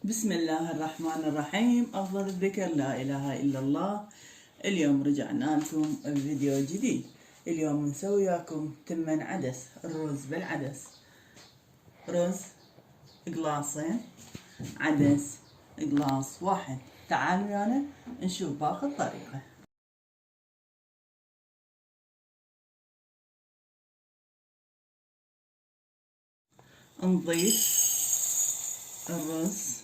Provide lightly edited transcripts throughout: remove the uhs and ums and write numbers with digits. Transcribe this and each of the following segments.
بسم الله الرحمن الرحيم. أفضل الذكر لا إله إلا الله. اليوم رجعنا لكم بفيديو جديد. اليوم نسوي وياكم تمن عدس، الرز بالعدس. رز قلاصين، عدس قلاص واحد. تعالوا ويانا نشوف باقي الطريقة. نضيف الرز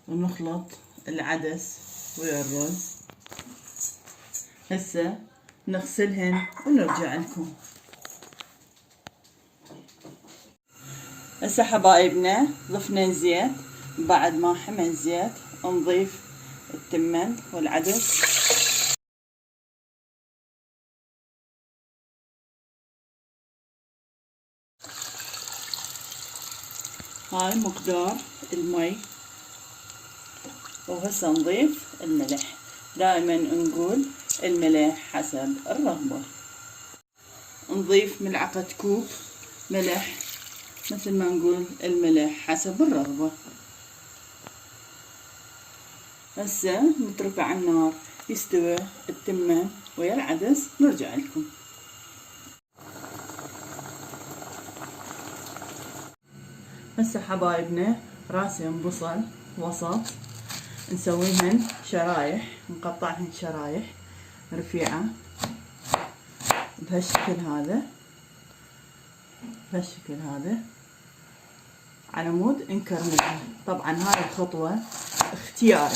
ونخلط العدس ويا الرز. هسه نغسلهن ونرجع لكم. هسه حبايبنا ضفنا زيت. بعد ما حمى الزيت نضيف التمن والعدس. هاي مقدار المي. وهسه نضيف الملح. دائما نقول الملح حسب الرغبة. نضيف ملعقة كوب ملح، مثل ما نقول الملح حسب الرغبة. هسه نتركه على النار يستوي التمن ويا العدس، نرجع لكم. هسه حبايبنا راسين بصل وسط، نسويهن شرايح، نقطعهن شرايح رفيعة بهالشكل هذا، بهالشكل هذا، على مود نكرملها. طبعا هاي الخطوة اختياري.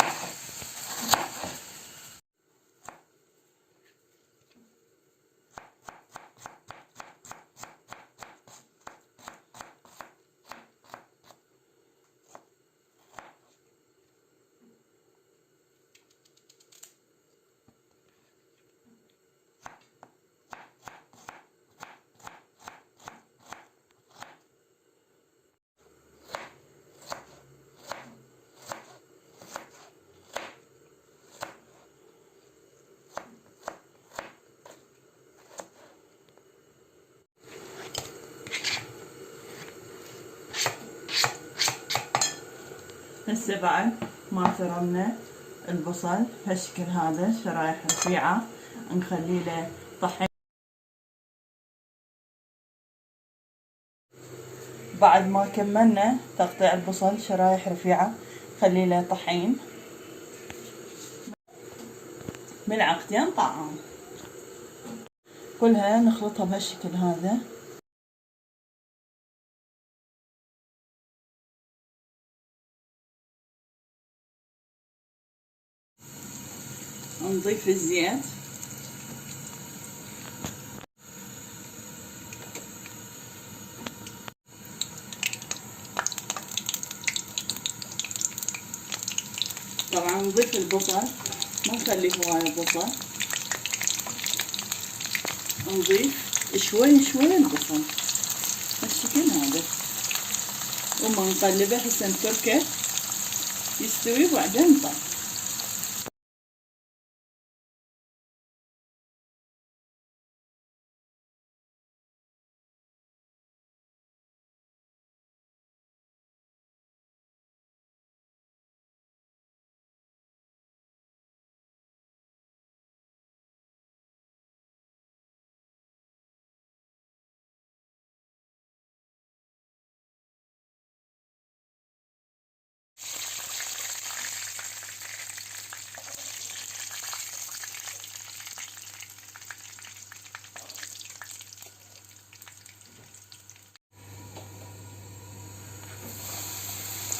هسه بعد ما فرمنا البصل بهالشكل هذا شرايح رفيعة، نخلي له طحين. بعد ما كملنا تقطيع البصل شرايح رفيعة، خلي له طحين ملعقتين طعام. كلها نخلطها بهالشكل هذا. نضيف الزيت. طبعا نضيف البصل، ما نخلي هواي البصل، نضيف شوي شوي البصل بالشكل هذا، وما نقلبه حتى نتركه يستوي وبعدين نطلع.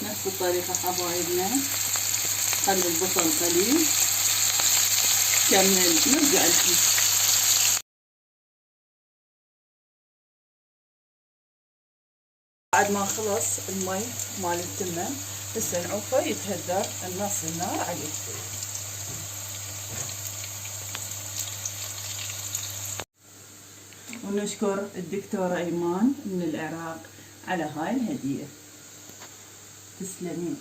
نفس الطريقة حبايبنا، خلي البصل قليل، كمل نرجع لكم. بعد ما خلص المي مال التمن، هسه نعوفه يتهدر النص النار عليه. ونشكر الدكتورة إيمان من العراق على هاي الهدية. تسلمين.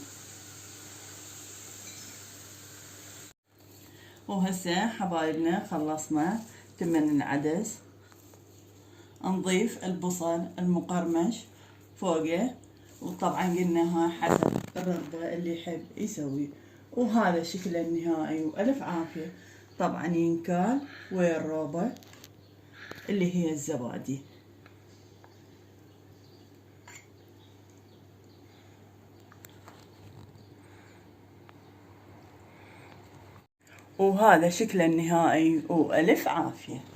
وهسه حبايبنا خلصنا تمن العدس. نضيف البصل المقرمش فوقه وطبعا قلنا ها حسب الرغبة اللي يحب يسوي. وهذا شكله النهائي وألف عافية. طبعا ينكال ويا الروبة اللي هي الزبادي. وهذا شكله النهائي وألف عافية.